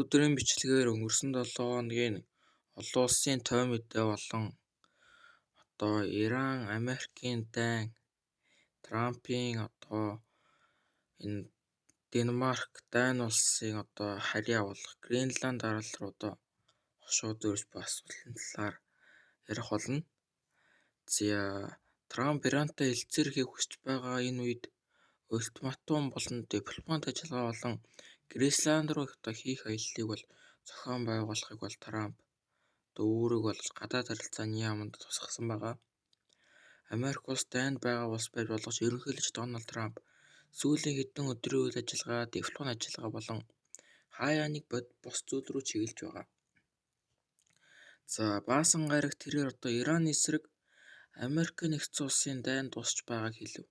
Өнөөдрийн бичлэгээр өнгөрсөн 7 хоногийн олон улсын тойм мэдээ болон Иран, Америкийн дайн, Трампын энэ Денмарк, Дани улсын харьяа болох Гренланд арал руу хошууд өрж буй асуудлын талаар ярих болно. Трамп Ирантай хэлцээрхийг хүсэж байгаа энэ үед ультиматум болон дипломат ажиллагаа болон Гренланд руу хийх аяллыг зохион байгуулахыг Трамп өөрөг болж гадаад харилцааны яамд тусгасан байгаа. Америк улс дайнд байгаа улс байж болох ерөнхийлөгч Дональд Трамп сүүлийн хэдэн өдрийн үйл ажиллагаа, дипломат ажиллагаа болон хаяаныг бос зүйл рүү чиглэж байгаа. Баасан гарагт тэрээр Ираны эсрэг Америк нэгдсэн улсын дайнд дуусч байгааг хэлв.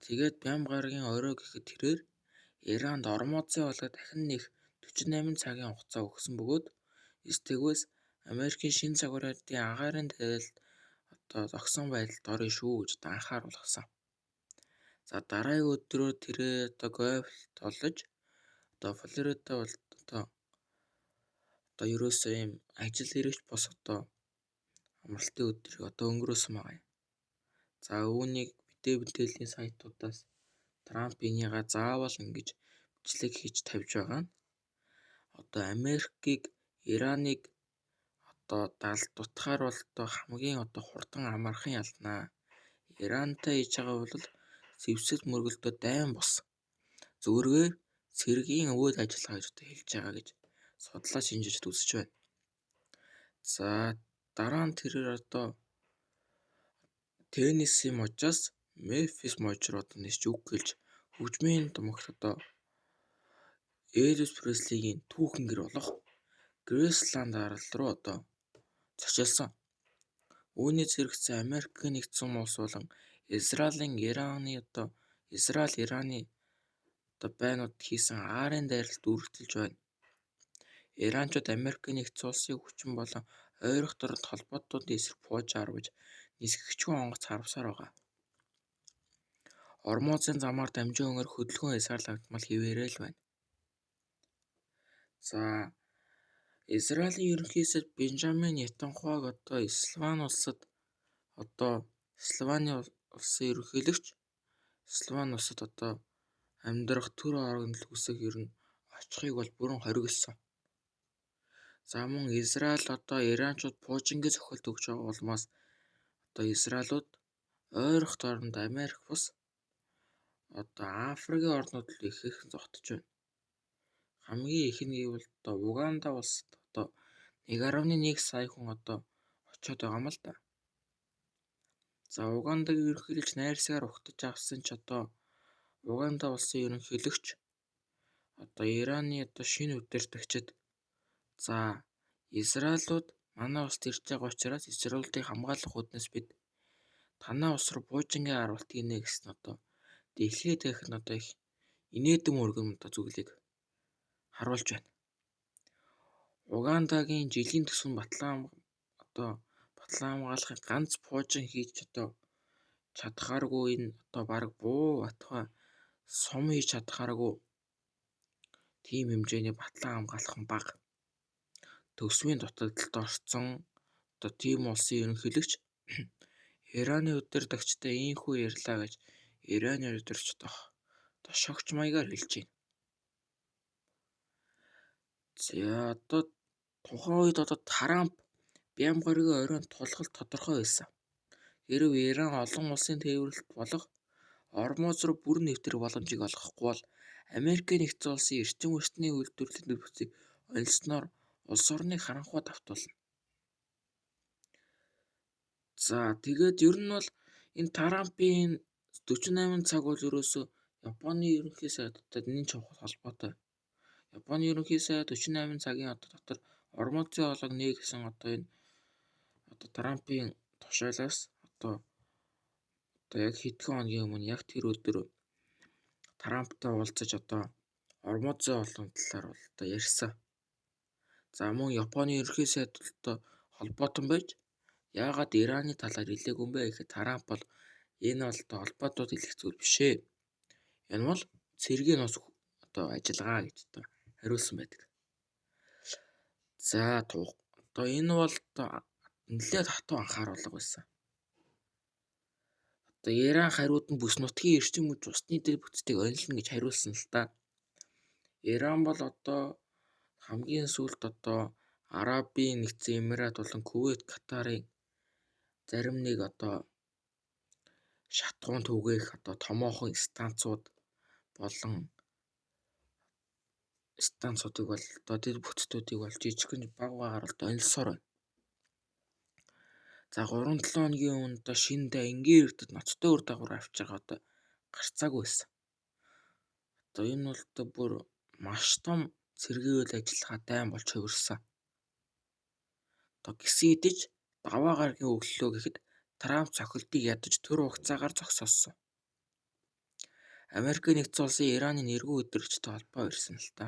Тэгээд Бям гарагийн орой гэхэд тэрээр Иранд ормоозын болгоод дахин нэг 48 цагийн хугацаа өгсөн бөгөөд Стэгвэс Америкийн шинэ загварын агаарын тариалд зогсон байдалд орно шүү гэж анхааруулсан. Дараагийн өдрөөр тэрээр Говьд олж Флорида ерөөсөө ийм ажил хэрэгч бос амралтын өдрийг өнгөрөөсөн байгаа. Үүнийг мэдээллийн сайтуудаас Трамп энийгээ заавал ингэж бичлэг хийж тавьж байгаа нь Америкийг Ираныг дутахаар хамгийн хурдан амархан ялнаа. Ирантай хийж байгаа бол зэвсэг мөргөлдөө дайн бус. Зүргээр цэргийн өвөд ажиллагаа гэж хэлж байгаа гэж судлаач шинжирч үзэж байна. Дараа нь тэрээр Теннесси мужаас Мемфис муж руу нисч үг гэлж хөгжмийн домогт Элвис Преслигийн түүхэн гэр болох Грейсланд арал руу зочилсон. Үүний зэрэгцээ Америк нэгдсэн улс болон Израиль Ираны байнууд хийсэн агаарын дайралт үргэлжилж байна. Иранчууд Америк нэгдсэн улсыг хүчин болон ойрох дорд холбоотуудын эсрэг бууж арваж нисгэгчгүй онгоц харвасаар байгаа. Ормоозын замаар дамжин өнгөрөх хөдөлгөөн хязгаарлагдмал хэвээрээ л байна. Израилийн ерөнхий сайд Бенжамин Нетаньяхуг Исландын улсын ерөнхийлөгч Исланд улсад амьдрах төр орогнол хүсэх очихыг бүрэн хоригдсон. Мөн Израиль Иранчууд Пуужингийн цохилт өгж байгаа улмаас Израилууд ойрох дорнд Америк бус Африкийн орнууд л их зогтож байна. Хамгийн их нь гэвэл Уганда улсад 1.1 сая хүн очиод байгаа юм л да. Угандагийн ерөнхийлөгч найрсагаар угтаж авсан ч Уганда улсын ерөнхийлөгч Ираны шинэ удирдагчид Израилууд манай улсад ирж байгаа учраас Израилуудыг хамгаалах үүднээс бид танаа улс руу Пуужингийн арвалт гинэ гэсэн дэлхийд дахин их инээдэн мөргөн зүйлийг харуулж байна. Угандагийн жилийн төсвөн батлан хамгаалахын ганц Пуужин хийж чадхааргүй энэ бараг буу батгай сум хийж чадхааргүй тийм хэмжээний батлан хамгаалах нь бага. Төсвийн дутагдалд орсон тийм улсын ерөнхийлөгч Ираны удирдагчтай ийхүү ярьлаа гэж Ираны удирдагч шогч маягаар хэлж байна. Тухайн үед Трамп Бям гарагийн оройн тулгалт тодорхой байсан. Хэрв Иран олон улсын тээвэрлэлт болох Ормоз руу бүрэн нэвтрэх боломжийг олгохгүй бол Америк нэгдсэн улсын эрчим хүчний үйлдвэрлэлийн нөхцөлийг онилсноор улс орныг харанхуй давтуулна. Тэгээд ер нь энэ Трампын 48 цаг ерөөсөө Японы ерөнхий сайдтай нэн чухал холбоотой. Японы ерөнхий сайд 48 цагийн дотор Ормоозын хоолойг нээ гэсэн энэ Трампын тушаалаас яг хэдхэн хоногийн өмнө яг тэр өдөр Трамптай уулзаж Ормоозын хоолойн талаар ярьсан. Мөн Японы ерөнхий сайд холбоотон байж яагаад Ираны талаар хэлээгүй юм бэ гэхэд Трамп энэ холбоотууд хэлэх зүйл биш ээ. Энэ бол цэргийн ажиллагаа гэж хариулсан байдаг. За одоо энэ бол одоо нэлээд хатуу анхааруулга байсан. Одоо Иран хариуд нь бүс нутгийн эрчим хүч усны дээр бүтцийг онилно гэж хариулсан л та. Иран бол одоо хамгийн сүүлд одоо Арабын нэгдсэн Эмират болон Кувейт, Катарын зарим нэг одоо шатгуун түгээх одоо томоохон станцууд болон станцуудыг бол одоо тэр бүтцүүдийг бол жижигхэн баг багаар одоо онилсоор байна. За 3-7 хоногийн өмнө одоо шинэ энгийн эрдэд ноцтой үр дагавар авч байгаа одоо гарцаагүй байсан. Одоо энэ бол одоо бүр маш том цэргийн үйл ажиллагаа дайн болж хувирсан. Одоо гисэн идэж даваа гарагийн өглөө гэхэд Трамп цохилтыг ядаж төр хугацаагаар зогсоосон. Америкийн нэгдсэн улсын Ираны нэргүй өдөрчтэй холбоо ирсэн л та.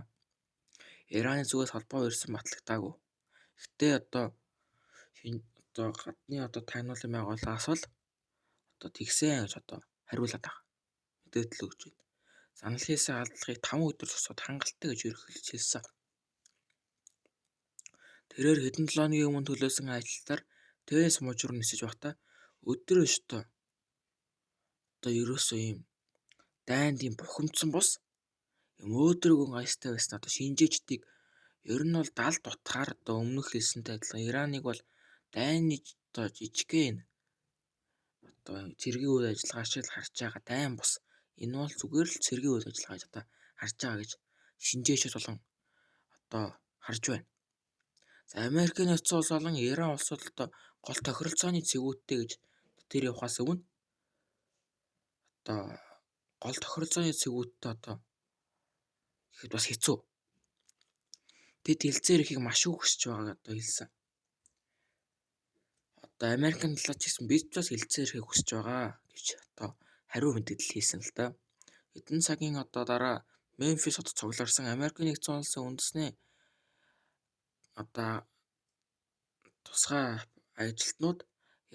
Ираны зүгээс холбоо ирсэн батлагдаагүй. Гэтэ одоо гадны одоо таниулан байгууллагаас бол одоо тэгсэн гэж одоо хариулаад байгаа. Мэдээлэл өгч байна. Санал хийсэн алдлагыг 5 өдөр тусаад хангалттай гэж ерөнхийлж хэлсэн. Тэрээр хэдэн 7 хоногийн өмнө төлөөсөн ажилтнаар ТС мужуур нисэж байхдаа өдөр өстөө одоо ерөөсөө юм дайнд юм бухимдсан бус юм өөдрөгөн гайстай байсан одоо шинжээчдийг ер нь бол 70 дутгаар одоо өмнөх хэлсэнтэй адилхан Ираныг бол дайны одоо жижигхэн одоо цэргийн үйл ажиллагаа шиг харж байгаа дайн бус энэ бол зүгээр л цэргийн үйл ажиллагаа гэж одоо харж байгаа гэж шинжээчд болон одоо харж байна. За Америкийн нэгдсэн улс болон Иран улсууд одоо гол тохиролцооны цэгүүдтэй гэж тэр явахаас өмнө одоо гол тохиролцооны цэгүүдтэй одоо ихэд бас хэцүү. Тэд хэлцээр ихийг маш их хүсэж байгааг одоо хэлсэн. Одоо Америкийн талаас ч гэсэн бид бас хэлцээр ихийг хүсэж байгаа гэж одоо хариу мэдээлэл хийсэн л да. Хэдэн цагийн одоо дараа Мемфис хотод цугларсан Америкийн нэгдсэн улсын үндэсний одоо тусгай ажилтнууд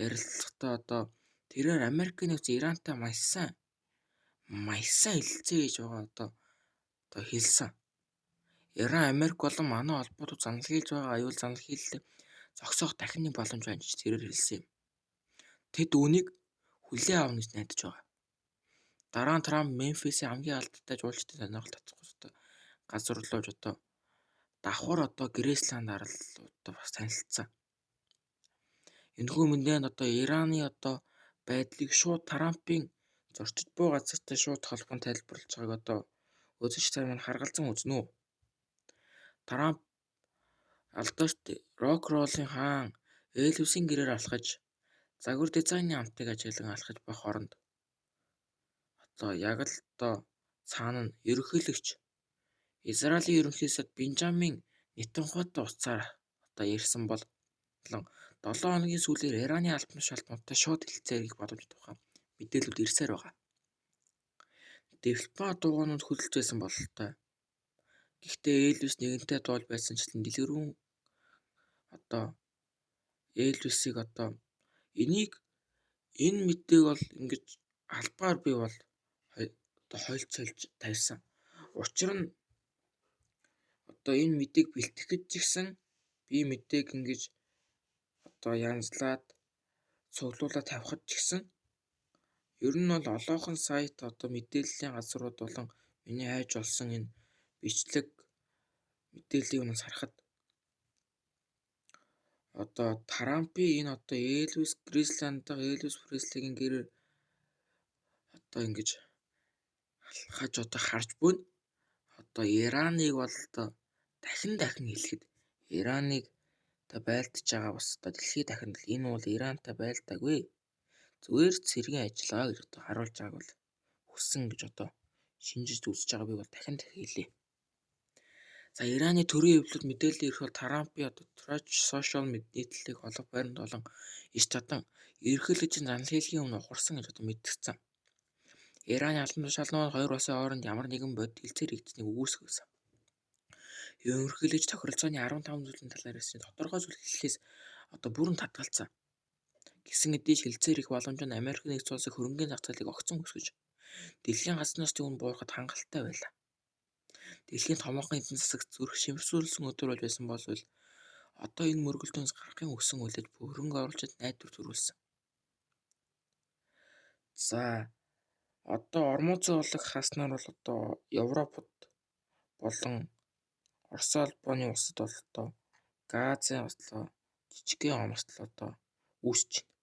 ярилцлагатаа одоо тэрээр Америкийн нэгдсэн Ирантай маш сайн хэлэлцээ гэж байгаа одоо хэлсэн. Иран Америк болон манай холбоотууд занал хийлж байгаа аюул занал хийллээ зогсоох дахин нэг боломж байна гэж тэрээр хэлсэн юм. Тэд үүнийг хүлээн авна гэж найдаж байгаа. Дараа нь Трамп Мемфисийн хамгийн алдартай жуулчдын сонирхол татах газар руу одоо давхар одоо Грейсланд арлуудаа бас танилцсан. Энэхүү мэдээнд одоо Ираны одоо байдлыг шууд Трампын зорчиж буй газартай шууд холбон тайлбарлаж байгааг одоо үзэгч нар маань харгалзан үзнэ үү. Трамп алдарт рок-роллын хаан Элвисийн гэрээр алхаж загвар дизайны амтыг ажиглан алхаж байх оронд одоо яг л одоо цаана нь ерөнхийлөгч Израилийн ерөнхий сайд Бенжамин Нетаньяхутай уулзаар одоо ярьсан бол 7 хоногийн сүүлээр Ираны албан тушаалтнуудтай шууд хэлэлцээр хийх боломжтой тухай мэдээлэлүүд ирсээр байгаа. Дэлбаа дугаанууд хөдөлж байсан бололтой. Гэхдээ Элвис нэгэнтээ дуул байсанчлан дэлгэрүүн одоо Элвисийг одоо энэ мэдээг бол ингэж албаар би бол одоо хойлцолж тавьсан. Учир нь одоо энэ мэдээг бэлтгэхэд ч гэсэн би мэдээг ингэж одоо янзлаад цуглуулад тавихад ч гэсэн ер нь бол олоохон сайт одоо мэдээллийн газрууд болон миний хайж олсон энэ бичлэг мэдээллийг нь харахад одоо Трампын энэ одоо Элвис Грейсландтай Элвис Преслигийн гэрээр одоо ингэж алхаж одоо харж буйна. Одоо Ираныг бол одоо дахин хэлэхэд Ираныг одоо байлдаж байгаа бас одоо дэлхийд дахин энэ бол Ирантай байлдаагүй. Зүгээр цэргийн ажиллагаа гэж одоо харуулж байгааг бол хүссэн гэж одоо шинжиж үзэж байгаа би бол дахин хэлье. За Ираны төрийн хэвлэлд мэдээлэл ирэх бол Трампын одоо Truth Social нийтлэлийг олох байранд болон иш чадан ерөнхийлөгчийн занал хийлгийн өмнө ухарсан гэж одоо мэдгдсэн. Ираны албан тушаалнууд хоёр улсын хооронд ямар нэгэн бодит хэлцээр хийгдсэнийг үгүйсгэсэн. Ерөнхийлөгч тохиролцооны 15 зүйлийн талаар ярьсан тодорхой зүйл хэллээс одоо бүрэн татгалцсан. Гэсэн хэдий хэлцээр их боломж нь Америкийн нэгдсэн улсын хөрөнгөний зах зээлийг огцон өсгөж дэлхийн газар нуурын үн буурахад хангалттай байлаа. Дэлхийн томоохон эдийн засаг зүрх шимэрсүүлсэн өдөр болж байсан бол Одоо энэ мөргөлдөөнс гарахын үсэн үлдэж хөрөнгө оруулагчид найдвар төрүүлсэн. За одоо Ормозын улаг хаснаар бол одоо Европод болон Орос улбаны улсад бол одоо газын ослоо жижигхэн омслоо одоо үүсэж байна.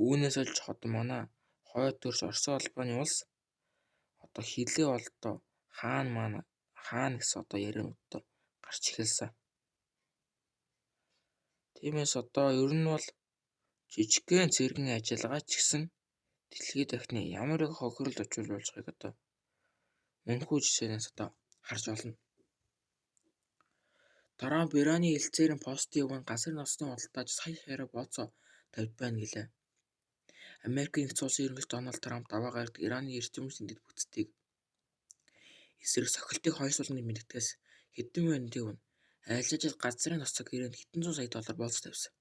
Үүнээс олж одоо манай хойд төрш Орос улбаны улс одоо хилээ бол одоо хаана гэсэн одоо яриануудтай гарч эхэлсэн. Тиймээс одоо ер нь бол жижигхэн цэргэн ажиллагаа ч гэсэн дэлхийд дахны ямар их хохирол очвол болж байгааг одоо үнэхүү жишээнээс одоо харж олно. Трамп Ираны хэлцээрийн постын өгөн газар насны худалдаач сая хэрэг бооцоо тавьж байна гэлээ. Америкийн нэгдсэн улсын ерөнхийлөгч Дональд Трамп даваа гарагт Ираны эрчим хүчний дэд бүтцийг эсрэг сохилтыг хойшлуулна гэж мэддгээс хэдэн минутын өмнө арилжаачид газрын тосцог ирээнд хэдэн зуун сая доллар бооцоо тавьсан.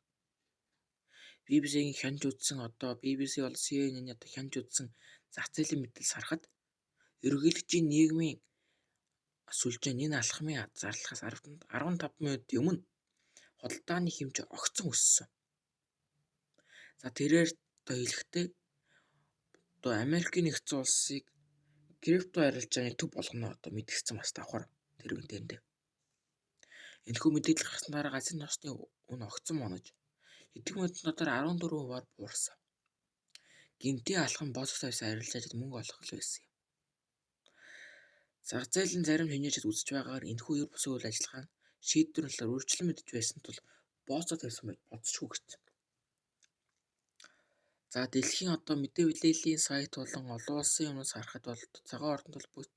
BBC-ийн хянж үзсэн BBC бол CNN-ийн одоо хянж үзсэн зах зээлийн мэдээлэл харахад ерөнхийлөгчийн нийгмийн сүлжээ энэ алхмын зарлахаас 15 минутын өмнө худалдааны хэмжээ огцон өссөн. За тэрээр одоо хэлэхдээ одоо Америкийн нэгдсэн улсыг крипто арилжааны төв болгоно одоо мэдгдсэн бас давхар тэр үнэтэндээ. Энэхүү мэдээлэл гарсан дараа газрын тосны үнэ огцон монож хэдэн минутын дотор 14%-аар буурсан. Гинтийн алхам бооцоо тавьсан арилжаачид мөнгө олох байсан юм. Зах зээлийн зарим шинжээчид үзэж байгаагаар энэхүү ер бусын үйл ажиллагаа шийдвэр талаар өөрчлөлт мэдэж байсан тул бооцоо тавьсан байж бодсохгүй гэсэн. За дэлхийн одоо мэдээ билээлийн сайт болон олон улсын юмнаас харахад бол цагаан ордонд бол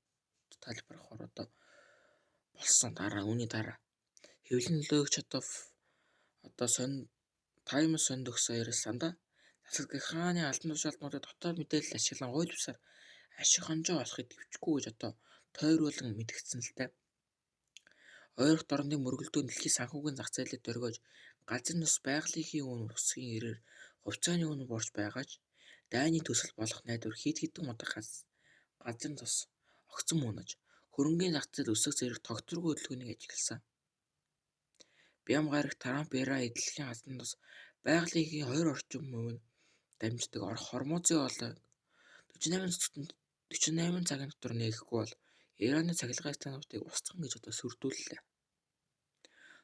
тайлбархаар одоо болсон үүний дараа хэвлэл нөлөөгч одоо Таймс сонд өгсөн ярилцлаганд засаглагчийн албан тушаалтнуудыг дотоод мэдээлэл ашиглан хууль бусаар ашиг хонжоо олохыг дэвчихгүй гэж одоо тойруулан мэдгдсэн л дээ. Ойрхон дорнын мөргөлдөөн дэлхийн санхүүгийн зах зээлийг дөргиож газар нус байгалийн үн өсгийн ирээр хувьцааны үн борж байгаач дайны төсөл болох найдвар хэдэн удаа газар тус огцон мөнөж хөрөнгөний зах зээл өсөх зэрэг тогтворгүй хөдөлгөөнийг ажигласан. Бям гарагт Трамп Иран дэлхийн газар тус байгалийн 2 орчим хувь дамждаг Хормозын улаг 48 цагийн дотор нээхгүй бол Ираны цахилгаан стандартыг устгах гэж одоо сүрдүүллээ.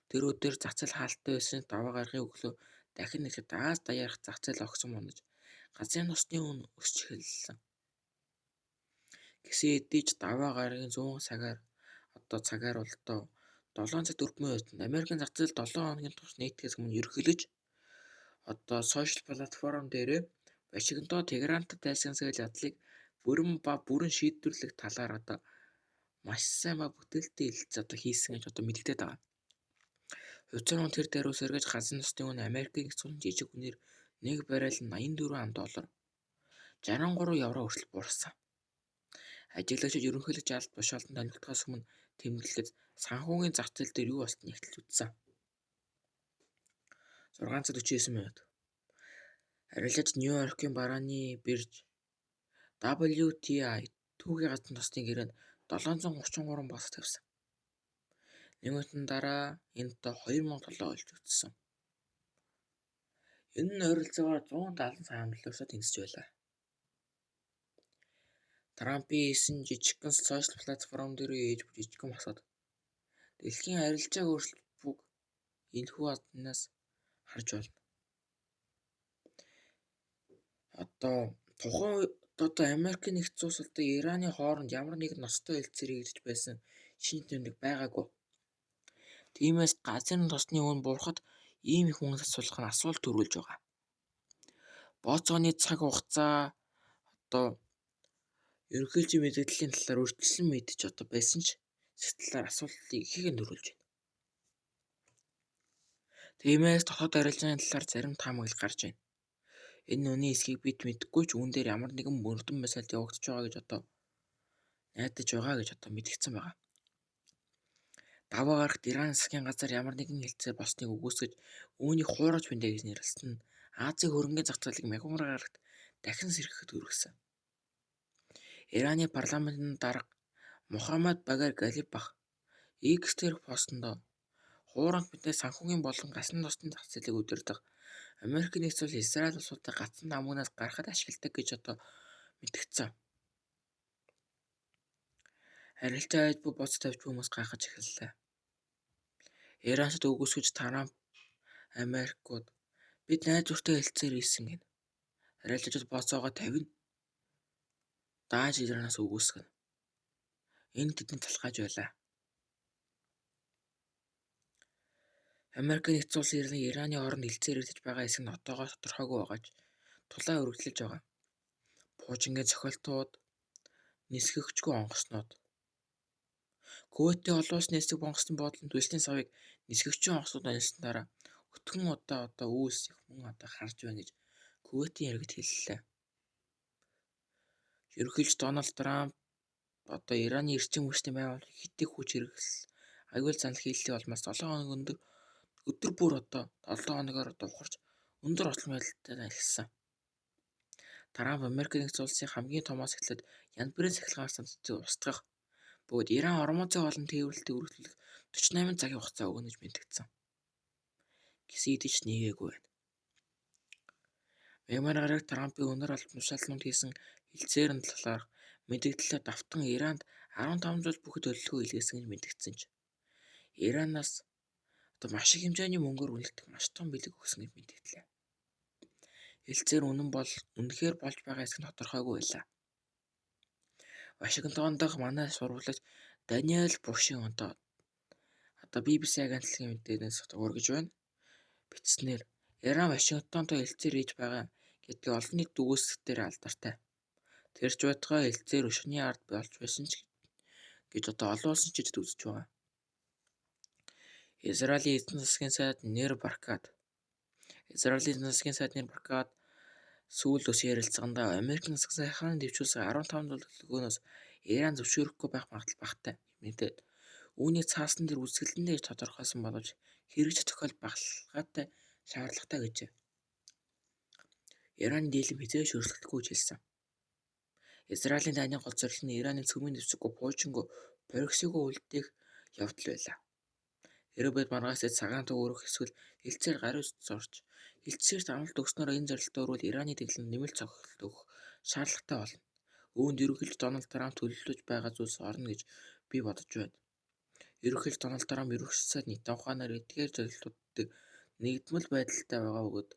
Тэр өдөр зах зээл хаалттай байсан даваа гаргын өглөө дахин нэхэд Аз даяарх зах зээл огцон монож газрын тосны үн өсч эхэлсэн. Гэсэн хэдий ч даваа гарагийн 100 цагаар бол 7 цаг 4 минутанд Америкийн зах зээл 7 хоногийн турш нээтгэхээс өмнө ерөнхийлөгч одоо сошиал платформ дээр Вашингтон Тегерантад тайлсгсан ядлыг бүрэн шийдвэрлэх талаар одоо маш сайн бүтээлтэй хэлэлцээ одоо хийсэн гэж одоо мэдэгдээд байгаа. Хувьцааны үнэ тэр даруй сэргэж газрын тосны үнэ Америкийн нэгдсэн улсын жижиг үнээр нэг баррел нь $84, 63 евро хүртэл буурсан. Ажиглагчид ерөнхийлөгч алт тушаалтанд томилогдохоос өмнө тэмдэглэхэд санхүүгийн зах зээл дээр юу болсныг эхэлж үзсэн. 6 цаг 49 минут. Арилжаач Нью-Йоркийн барааны бирж WTI түүхий газрын тосны гэрээнд 733 бооцоо тавьсан. Нэг минутын дараа энд $2000 олж үзсэн. Энэ нь ойролцоогоор 170 сая амлалтаар тэнцэж байлаа. Трампын хийсэн жижигхэн сошиал платформ дээр ээж бүр жижигхэн босоод дэлхийн арилжааг өөрчлөх бүг энэхүү аднаас харж байна. Одоо Америкийн нэгдсэн улс одоо Ираны хооронд ямар нэгэн ноцтой хэлцээр ирж байсан шинж тэмдэг байгаагүй. Тиймээс газрын тосны үн буурахад ийм их хүнс асуулах нь асуулт төрүүлж байгаа. Бооцооны цаг хугацаа одоо ерөнхийлөгчийн мэдээллийн талаар өөрчлөлт мэдэж байсан ч сэтгэлээр асуултыг ихээхэн төрүүлж байна. Тиймээс дотоод арилжааны талаар зарим таамаглал гарч байна. Энэ үнийн эсхийг бид мэдэхгүй ч үүн дээр ямар нэгэн мөрдөн бясалгал явагдаж байгаа гэж найдаж байгаа гэж мэдгдсэн байна. Даваа гарагт Ираны засгийн газар ямар нэгэн хэлцээр болсныг үгүйсгэж үүнийг хуурайч бинэ гэж нэрлэлсэн нь Азийн хөрөнгөний зах зээлийг мягмар гарагт дахин сэргэхэд хүргэсэн. Ираны парламентын дарга Мухаммад Багар Галибаф X дээрх постонд Хууранд бидний санхүүгийн болон гасан тосны зах зээлийг удирдах Америк нэгдсэн улс Израиль улсуудыг гацсан намгнаас гаргахад ашигладаг гэж одоо мэдгдсэн. Харилцаа айж буй боц тавьж буй хүмүүс гайхаж эхэллээ. Иранчд өгөөсгөж Трамп Америкууд бид найдвартай хэлцээр ийсэн гин. Харилцагчид боцоогоо тавина. Дааж Иранаас өгөөсгөн. Энэ тэдний талхайж байлаа. Америк нэгдсэн улс Ираны оронд хэлцээр ирдэж байгаа хэсэг нь одоогоор тодорхойгүй байгаач тулаа үргэлжлэж байгаа. Пуужингийн цохилтууд, нисгэгчгүй онгоцнууд. Кувейтийн олон улсны нисэх бонгоцны буудлын түлшний савыг нисгэгчийн онгоцнууд анилсан дараа өтгөн удаа үүсэх мөн одоо харж байна гэж Кувейтийн иргэд хэллээ. Ерөнхийлөгч Дональд Трамп одоо Ираны эрчим хүчний байгууллагыг хэтиг хүч хэрэгсэл аюул занал хийллийн улмаас 7 хоног өдөр бүр 7 хоногоор ухарч өндөр ослон байдалтай эхэлсэн. Трамп Америк нэгдсэн улсын хамгийн томоос эхлээд янз бүрийн сахилгаан саналцыг устгах бөгөөд Иран Ормозын олон тээвэрлэлтийг үргэлжлүүлэх 48 цагийн хугацаа өгнө гэж мэдэгдсэн. Гэсэн хэдий ч нийгээгүй байна. Мягмар гараг Трампын өнөр албан тушаалтнууд хийсэн хэлцээр нь талаарх мэдэгдлээ давтан Иранд 15 жил бүхэд төлөвлөгөө илгээсэн гэж мэдэгдсэн ч Иранаас маш их хэмжээний мөнгөөр үнэлдэг маш том бэлэг өгсөн гэж мэдэгдлээ. Хэлцээр үнэхээр болж байгаа хэсэг нь тодорхойгүй байлаа. Вашингтон дахь манай сурвалжлагч Даниэл Бушийн одоо BBC агентлагийн мэдээлэлээс ургаж байна. Бичснээр Иран Вашингтонтой хэлцээр хийж байгаа гэдгийг олон нийтэд үгүйсгэхээр алдартай. Тэрч байтугай хэлцээр өшгөний ард болж байсан ч гэж одоо олон улсын жижигд үзэж байгаа. Израилийн эзэн засгийн сайд Нир Баркат сүүлдөөс ярилцлагандаа Америкийн засаг сайхны дэвшүүлсэн 15 жил төлөвлөгөөнөөс Иран зөвшөөрөхгүй байх магадлал багатай мэдээд үүнийг цаасан дээр үзэсгэлэнтэй гэж тодорхойлсон боловч хэрэгжих тохиол багталгаатай шаардлагатай гэжээ. Ираны дийлэнх хизээж өрсөлдөхгүй гэж хэлсэн. Израилийн дайны гол зорилго нь Ираны цөмийн дэвсгэргүй Пуужингүй Пороксигүй үлдээх явдал байлаа. Хэрэв бид маргааш цагаан төв өрөх эсвэл хэлцээр гаруйж зорж хэлцээрт амлалт өгснөөр энэ зорилттой өрвөл Ираны дэглэм нэмэлт цохилт өгөх шаардлагатай болно. Үүнд ерөнхийлөгч Дональд Трамп төлөвлөж байгаа зүйлс орно гэж би бодож байна. Ерөнхийлөгч Дональд Трамп ерөнхийлөгч сайд Нетаньяху ухаанаар эдгээр зорилтуудыг нэгдмэл байдалтай байгаа бөгөөд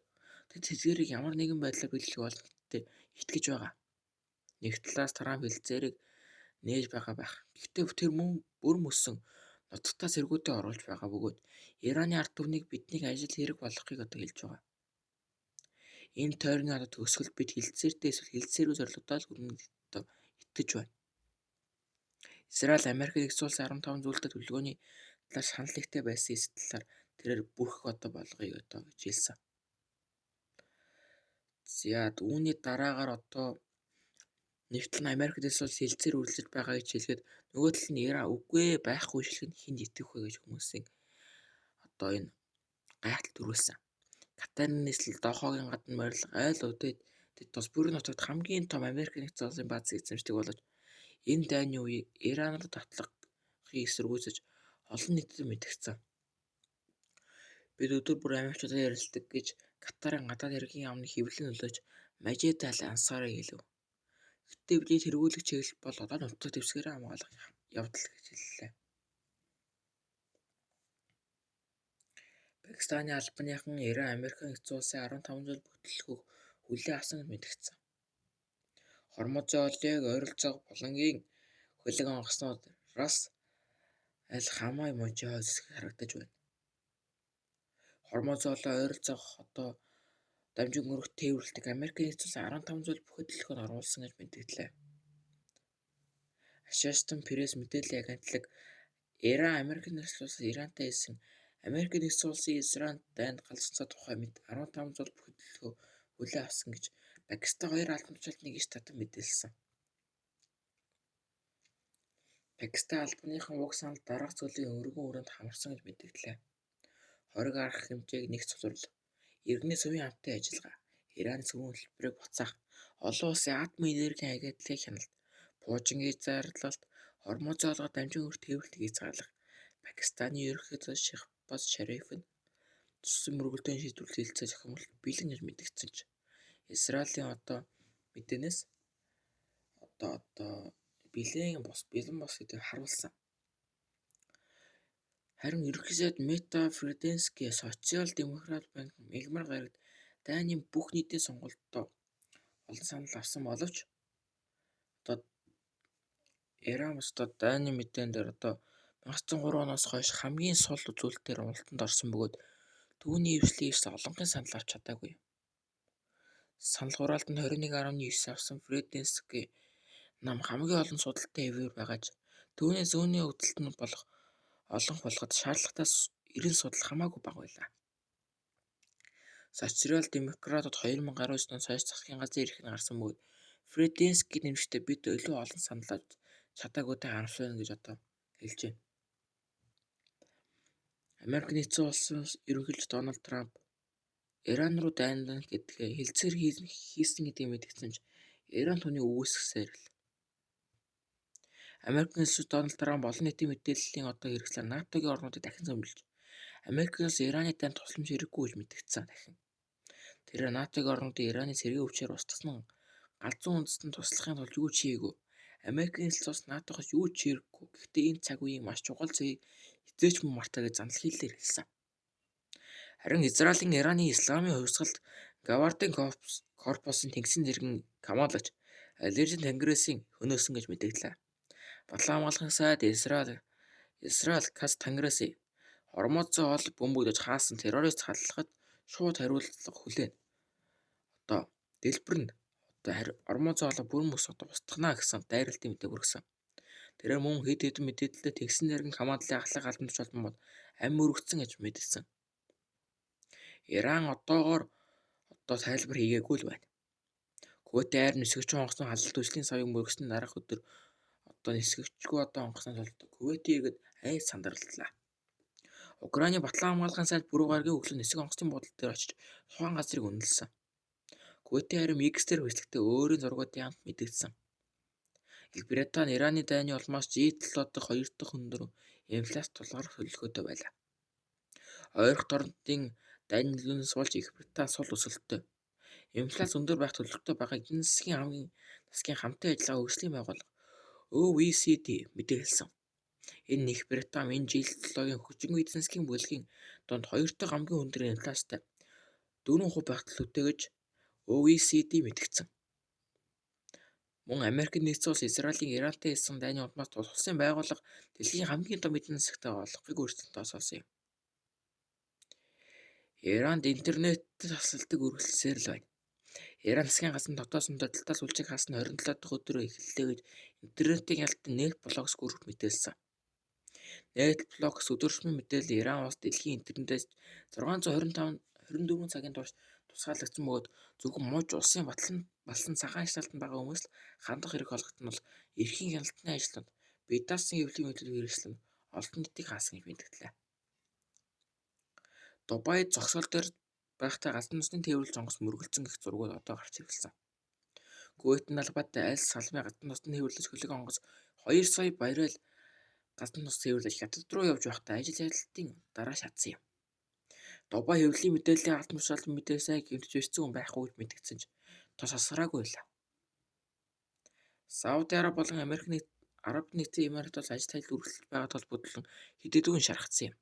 тэд тэдгээрийг ямар нэгэн байдлаар биелэх боломжтой итгэж байгаа. Нэг талаас Трамп хэлцээрийг нээж байгаа байх. Гэхдээ тэр мөн бүр мөсөн нутагтаа сэргүүтээ оруулж байгаа бөгөөд Ираны ард түмнийг биднийг ажил хэрэг болгохыг одоо хэлж байгаа. Энэ тойрны одоо төгсгөл бид хэлцээртэй эсвэл хэлцээргүй зорилгодоо л хүрнэ гэдэгт итгэж байна. Израиль Америк нэгдсэн улсын 15 зүйлтэй төлөвлөгөөний талаар санал нэгтэй байсан талаар тэрээр бүрхэг одоо болгоё гэж хэлсэн. За үүний дараагаар одоо нэг тал нь Америк нэгдсэн улсын хэлцээр үргэлжлэж байгаа гэж хэлгээд нөгөө тал нь Иран үгүй байхгүй шилхэн хинд итгэх вэ гэж хүмүүсийн одоо энэ гайхалт төрүүлсэн. Катарын нийслэл Дохогийн гадна морилго айл өдөөд тэд тус бүрэн нутагт хамгийн том Америк нэгдсэн улсын бааз эзэмшдэг болж энэ дайны үеийг Иран руу татлахыг эсэргүүцэж олон нийтэд мэдгдсэн. Бид өдөр бүр Америкчуудад ярилцдаг гэж Катарын гадаад хэргийн яамны хэвлэлийн нөлөөч Мажид Аль Ансари хэлв. Гэхдээ бидний тэргүүлэх чиглэл бол одоо нутаг дэвсгэрээ хамгаалах явдал гэж хэллээ. Пакистаны албаныхан Иран Америк нэгдсэн улсын 15 жил бүтлгүүх хүлээн авсан гэж мэдгдсэн. Хормозын олыг ойролцоогоор Булангийн хөлөг онгоцнууд Рас Аль Хамай мужийн хэсэг харагдаж байна. Хормозын олоо ойролцоогоор одоо дамжин өргөх тээвэрлэлтийг Америк нэгдсэн улсын 15 жил бүхэд төлөвлөгөөнд оруулсан гэж мэдгдлээ. Associated Press мэдээллийн агентлаг Иран Америк нэгдсэн улсын Ирантай хийсэн Америк нэгдсэн улсын Израиль дайнд галзцаа тухай мэд 15 жил бүхэд төлөвлөгөө хүлээн авсан гэж Пакистан хоёр албан тушаалтны гишт татан мэдээлсэн. Пакистан албаныхан уг санал дараах зүйлийн өргөн өрөөнд хамарсан гэж мэдэгдлээ. Хориг арах хэмжээг нэг цуцруулах, иргэний цөмийн хамтын ажиллагаа, Ираны цөмийн хөтөлбөрийг буцаах, олон улсын атомын энергийн агентлагийн хяналт, Пуужингийн зарлалт, Хормозын олгоор дамжин өргөх тээвэрлэлтийг хязгаарлах, Пакистаны ерөнхий Аббас Шариф нь цуссан мөргөлдөөн шийдвэрлэх хэлцээ зохимолт бэлэн гэж мэдгдсэн ч Израилийн мэдээнээс бэлэн бос гэдэг харуулсан. Харин ерөнхий сайд Мета Фреденский социал-демократ банк мягмар гарагт дайны бүх нийтийн сонгуульдоо олон санал авсан боловч Иран дайны мэдэн дээр 1903 оноос хойш хамгийн сул үзүүлэлтээр уналтанд орсон бөгөөд түүний эвслийг олонхын санал авч чадаагүй. Санал хураалтанд 21.9 авсан Фреденский нам хамгийн олон судалтай хэвээр байгаа ч түүний зүүнний өгдөлтөнд олонх болгоод шаардлагатаас 90 судал хамаагүй бага байлаа. Социал-демократууд 2019 оноос хойш засгийн газрын эрхийг гарсан бөгөөд Фреденский нэмжтэй бид илүү олон санал авч чадаагүйтэй харамсална гэж хэлж байна. Америк нэгдсэн улсын ерөнхийлөгч Дональд Трамп Иран руу дайнах гэдгээ хэлцээр хийсэн гэдгийг мэдгдсэн ч Иран түүнийг үгүйсгэсээр л. Америк нэгдсэн улс Дональд Трамп олон нийтийн мэдээллийн хэрэгслээр НАТОгийн орнуудыг дахин зөмлөж Америкээс Ираны дайнд тусламж хэрэггүй гэж мэдгдсэн дахин. Тэрээр НАТОгийн орнуудыг Ираны цэргийн өвчээр устгасан галзуу үндэстэн туслахын тулд юу ч хийгээгүй. Америкийн эсэлт улс НАТОгоос юу ч хэрэггүй. Гэхдээ энэ цаг үеийн маш чухал зэгийг хизээч мөн мартаа гэж занал хийлээр хэлсэн. Харин Израилийн Ираны исламын хувьсгалд Гавардын корпусын тэнгисийн зэргийн командлагч Алиржин Тангересийн хөнөөсөн гэж мэдэгдлээ. Батлан хамгаалахын сайд Израиль Кас Тангереси Хормозын хоол бөмбөгдөж хаасан террорист халахад шууд хариултлага хүлээн. Дэлбэр нь Хормозын хоолой бүрэн бүс устгана гэсэн дайралтын мэдээ хүргэсэн. Тэрээр мөн хэд хэдэн мэдээлэлтэй тэнгисийн зэргийн командлагын ахлах албан тушаалд бод амь өргөцсөн гэж мэдсэн. Иран одоогоор тайлбар хийгээгүй л байна. Кувейтийн айр нисгэгчийн онгоцны халдалт үслийн савыг мөргөсний дараах өдөр нисгэгчгүй онгоцны тулд Кувейтийгэд айр сандраллаа. Украины батлан хамгаалахын сайд Бүрэг гарагийн өглөө нисэх онгоцны буудлын дээр очиж тухайн газрыг үнэлсэн. Кувейтийн айр X-дээр хэсэгтээ өөрийн зургуудын хамт мэдэгдсэн. Их Британи Ираны дайны улмаас G7 дахь 2 дахь өндөр инфляц тулгарх төлөвлөгөөтэй байлаа. Ойрхон орнуудын дайны нөлөөнөөс болж Их Британи сул өсөлттэй. Инфляц өндөр байх төлөвлөгөөтэй байгааг эдийн засгийн хамтын ажиллагаа хөгжлийн байгууллага OECD мэдээлсэн. Энэ Их Британи энэ G7-гийн хөгжингүй эдийн засгийн бүлгийн донд 2 дахь хамгийн өндөр инфляцтай 4% байх төлөвтэй гэж OECD мэдгдсэн. Мөн Америк нэгдсэн улс Израилийн Ирантай хийсэн дайны улмаас улсын байгууллага дэлхийн хамгийн том эдийн засагтай болохыг өөрсдөд тооцоолсон юм. Иранд интернетэд тасалдаг үргэлжлсээр л байна. Иран засгийн газрын дотоод сумдаа сүлжээг хаасна 27 дахь өдрөө эхэллээ гэж интернетийн хяналтын Net Blocks гүрэн мэдээлсэн. Net Blocks өдөржмөн мэдээлэл Иран улс дэлхийн интернетээс 624 цагийн турш тусгаарлагдсан бөгөөд зөвхөн муж улсын балсан цагаан хяналтанд байгаа хүмүүс л хандах хэрэг олгогдсон бол эрхийн хяналтны ажилтнууд бие даасан эвлэлийн мэдээлэл хэрэгслэн олон нийтийг хаасан гэж мэдгдлээ. Дубайд зогсоол дээр байхтай газар нутгийн тээвэрлэж онгоц мөргөлдсөн гэх зургууд гарч ирсэн. Кувейтийн албатай альс салмын газар нутгийн тээвэрлэж хөлөг онгоц 2 сая баррел газар нутгийн тээвэрлэж хятад руу явж байхдаа ажил ялалтын дараа шатсан юм. Дубай хэвлэлийн мэдээллийн албан тушаалын мэдээ сайн гэмтэж өссөн хүн байхгүй гэж мэдгдсэн ч тус асгараагүй байлаа. Сауди Араб болон Араб нэгдсэн Эмират улс ажил тайл үргэлжлэж байгаа толботлон хэдийдгүй шаргацсан юм.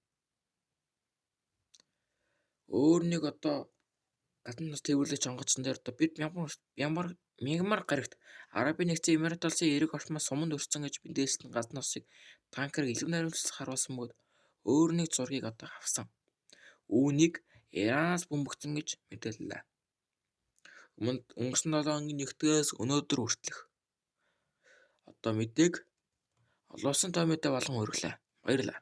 Өөр нэг газар нутгийн тээвэрлэгч онгоцон дээр бид мягмар гарагт Арабын нэгдсэн Эмират улсын эрэг орчмоос суманд өрсөн гэж мэдээлсэн газар нутгийг танкер илгэм найруулах харуулсан бөгөөд өөр нэг зургийг авсан. Үүнийг Иранаас бөмбөгдсөн гэж мэдээллээ. Өнгөрсөн 7 хоногийн нэгдгээс өнөөдөр хүртэлх мэдээг олуулсан той мэдээ болгон өргөлээ. Баярлалаа.